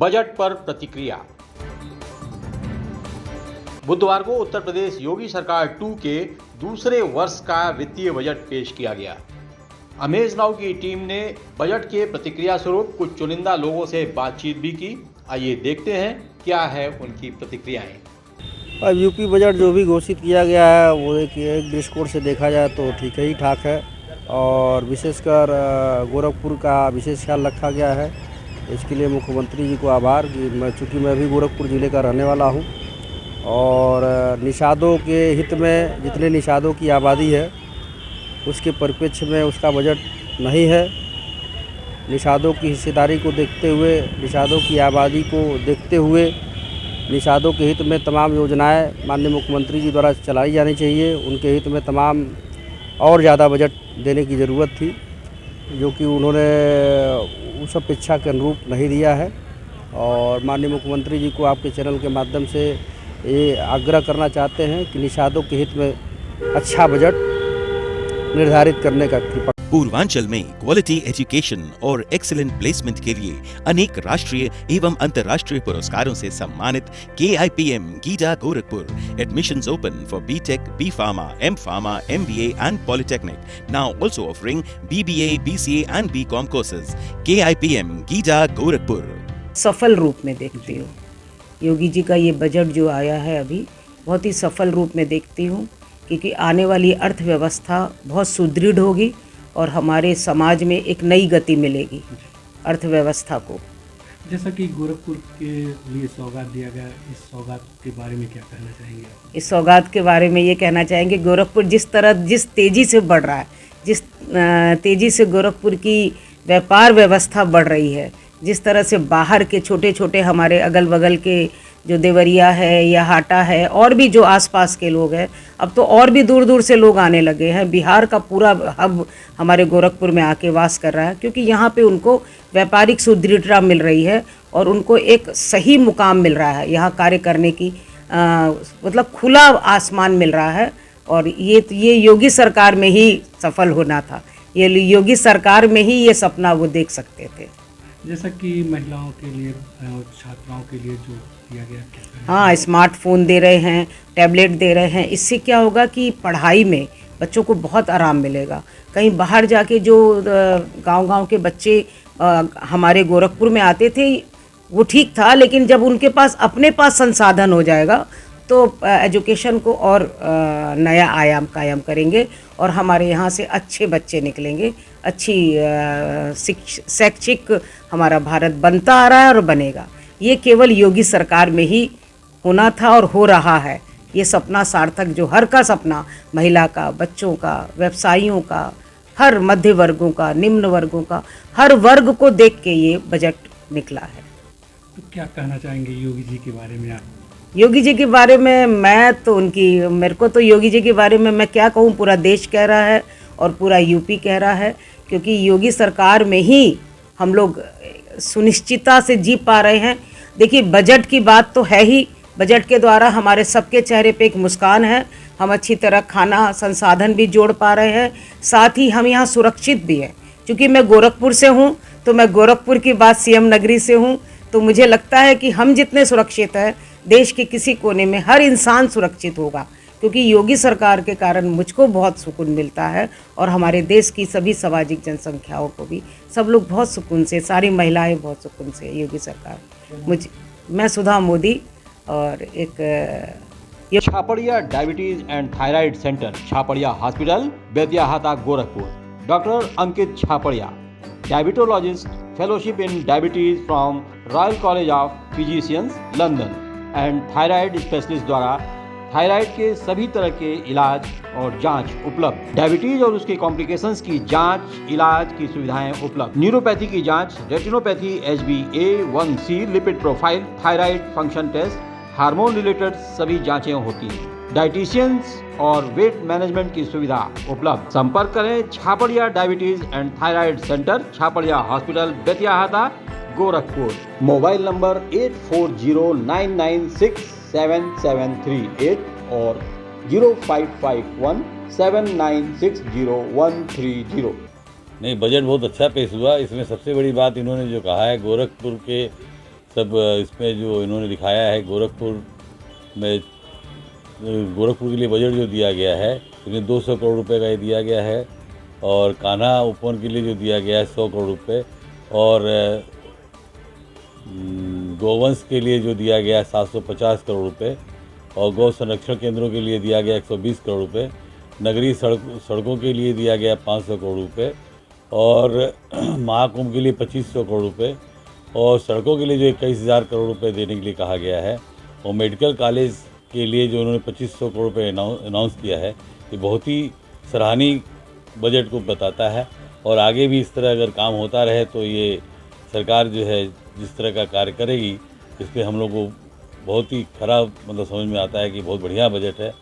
Budget पर प्रतिक्रिया। बुधवार को उत्तर प्रदेश योगी सरकार 2 के दूसरे वर्ष का वित्तीय बजट पेश किया गया। अमेज नाउ की टीम ने बजट के प्रतिक्रिया स्वरूप कुछ चुनिंदा लोगों से बातचीत भी की। आइए देखते हैं क्या है उनकी प्रतिक्रियाएं। अब यूपी बजट जो भी घोषित किया गया है वो एक दृष्टिकोण से देखा जाए तो ठीक ही ठाक है और विशेषकर गोरखपुर का विशेष ख्याल रखा गया है। इसके लिए मुख्यमंत्री जी को आभार कि चूँकि मैं भी गोरखपुर ज़िले का रहने वाला हूँ और निषादों के हित में जितने निषादों की आबादी है उसके परिप्रेक्ष्य में उसका बजट नहीं है। निषादों की हिस्सेदारी को देखते हुए, निषादों की आबादी को देखते हुए निषादों के हित में तमाम योजनाएं माननीय मुख्यमंत्री जी द्वारा चलाई जानी चाहिए। उनके हित में तमाम और ज़्यादा बजट देने की ज़रूरत थी जो कि उन्होंने उस अपेक्षा के अनुरूप नहीं दिया है और माननीय मुख्यमंत्री जी को आपके चैनल के माध्यम से ये आग्रह करना चाहते हैं कि निषादों के हित में अच्छा बजट निर्धारित करने का कृपा। पूर्वांचल में क्वालिटी एजुकेशन और एक्सीलेंट प्लेसमेंट के लिए अनेक राष्ट्रीय एवं अंतर्राष्ट्रीय पुरस्कारों से सम्मानित KIPM Giza Gorakhpur. Admissions open for BTech, B Pharma, M Pharma, MBA and Polytechnic. Now also offering BBA, BCA and BCom courses. KIPM Giza Gorakhpur. सफल रूप में देखती हूँ योगी जी का ये बजट जो आया है अभी बहुत ही सफल रूप में देखती हूँ क्योंकि आने वाली अर्थव्यवस्था बहुत सुदृढ़ होगी और हमारे समाज में एक नई गति मिलेगी अर्थव्यवस्था को। जैसा कि गोरखपुर के लिए सौगात दिया गया, इस सौगात के बारे में क्या कहना चाहेंगे? इस सौगात के बारे में ये कहना चाहेंगे गोरखपुर जिस तेज़ी से बढ़ रहा है, जिस तेज़ी से गोरखपुर की व्यापार व्यवस्था बढ़ रही है, जिस तरह से बाहर के छोटे छोटे हमारे अगल बगल के जो देवरिया है या हाटा है और भी जो आसपास के लोग हैं, अब तो और भी दूर दूर से लोग आने लगे हैं। बिहार का पूरा हब हमारे गोरखपुर में आके वास कर रहा है क्योंकि यहाँ पे उनको व्यापारिक सुदृढ़ता मिल रही है और उनको एक सही मुकाम मिल रहा है यहाँ कार्य करने की मतलब खुला आसमान मिल रहा है और ये योगी सरकार में ही सफल होना था। ये योगी सरकार में ही ये सपना वो देख सकते थे। जैसा कि महिलाओं के लिए, छात्राओं के लिए जो दिया गया, हाँ, स्मार्टफोन दे रहे हैं, टैबलेट दे रहे हैं। इससे क्या होगा कि पढ़ाई में बच्चों को बहुत आराम मिलेगा। कहीं बाहर जाके जो गांव-गांव के बच्चे हमारे गोरखपुर में आते थे वो ठीक था, लेकिन जब उनके पास अपने पास संसाधन हो जाएगा तो एजुकेशन को और नया आयाम कायम करेंगे और हमारे यहाँ से अच्छे बच्चे निकलेंगे। अच्छी शैक्षिक हमारा भारत बनता आ रहा है और बनेगा। ये केवल योगी सरकार में ही होना था और हो रहा है। ये सपना सार्थक जो हर का सपना, महिला का, बच्चों का, व्यवसायियों का, हर मध्य वर्गों का, निम्न वर्गों का, हर वर्ग को देख के ये बजट निकला है। तो क्या कहना चाहेंगे योगी जी के बारे में आप? योगी जी के बारे में मेरे को तो योगी जी के बारे में मैं क्या कहूँ, पूरा देश कह रहा है और पूरा यूपी कह रहा है क्योंकि योगी सरकार में ही हम लोग सुनिश्चितता से जी पा रहे हैं। देखिए, बजट की बात तो है ही, बजट के द्वारा हमारे सबके चेहरे पे एक मुस्कान है। हम अच्छी तरह खाना संसाधन भी जोड़ पा रहे हैं, साथ ही हम यहाँ सुरक्षित भी हैं। क्योंकि मैं गोरखपुर से हूँ तो मैं गोरखपुर की बात CM नगरी से हूँ, तो मुझे लगता है कि हम जितने सुरक्षित हैं देश के किसी कोने में हर इंसान सुरक्षित होगा क्योंकि योगी सरकार के कारण मुझको बहुत सुकून मिलता है और हमारे देश की सभी सामाजिक जनसंख्याओं को भी सब लोग बहुत सुकून से, सारी महिलाएं बहुत सुकून से योगी सरकार। मैं सुधा मोदी और एक Chhapadiya diabetes and thyroid centre, Chhapadiya hospital, Betiahata, Gorakhpur. Doctor Ankit Chhapadiya, diabetologist, fellowship in diabetes from Royal College of Physicians, London and thyroid specialist द्वारा थायराइड के सभी तरह के इलाज और जांच उपलब्ध। डायबिटीज और उसके कॉम्प्लिकेशंस की जांच, इलाज की सुविधाएं उपलब्ध। न्यूरोपैथी की जांच, retinopathy, HbA1c, lipid profile, thyroid function test, hormone related सभी जांचें होती हैं। डाइटिशियंस और वेट मैनेजमेंट की सुविधा उपलब्ध। संपर्क करें Chhapadiya diabetes and thyroid centre, Chhapadiya hospital, Betiahata, Gorakhpur. Mobile number 8409967738 और 05517960 नहीं, बजट बहुत अच्छा पेश हुआ। इसमें सबसे बड़ी बात इन्होंने जो कहा है, गोरखपुर के सब इसमें जो इन्होंने दिखाया है गोरखपुर के लिए बजट जो दिया गया है इसमें 200 करोड़ रुपए का ये दिया गया है, और कान्हा उपवन के लिए जो दिया गया है 100 करोड़ रुपए, और गौवंश के लिए जो दिया गया है 750 करोड़ रुपए, और गौ संरक्षण केंद्रों के लिए दिया गया 120 करोड़ रुपए, नगरीय सड़कों के लिए दिया गया 500 करोड़ रुपए, और महाकुंभ के लिए 2500 करोड़ रुपए, और सड़कों के लिए जो 21,000 करोड़ रुपए देने के लिए कहा गया है, और मेडिकल कॉलेज के लिए जो उन्होंने 2500 करोड़ रुपए अनाउंस किया है, ये बहुत ही सराहनीय बजट को बताता है। और आगे भी इस तरह अगर काम होता रहे तो ये सरकार जो है जिस तरह का कार्य करेगी, इस पर हम लोग को बहुत ही खराब समझ में आता है कि बहुत बढ़िया बजट है।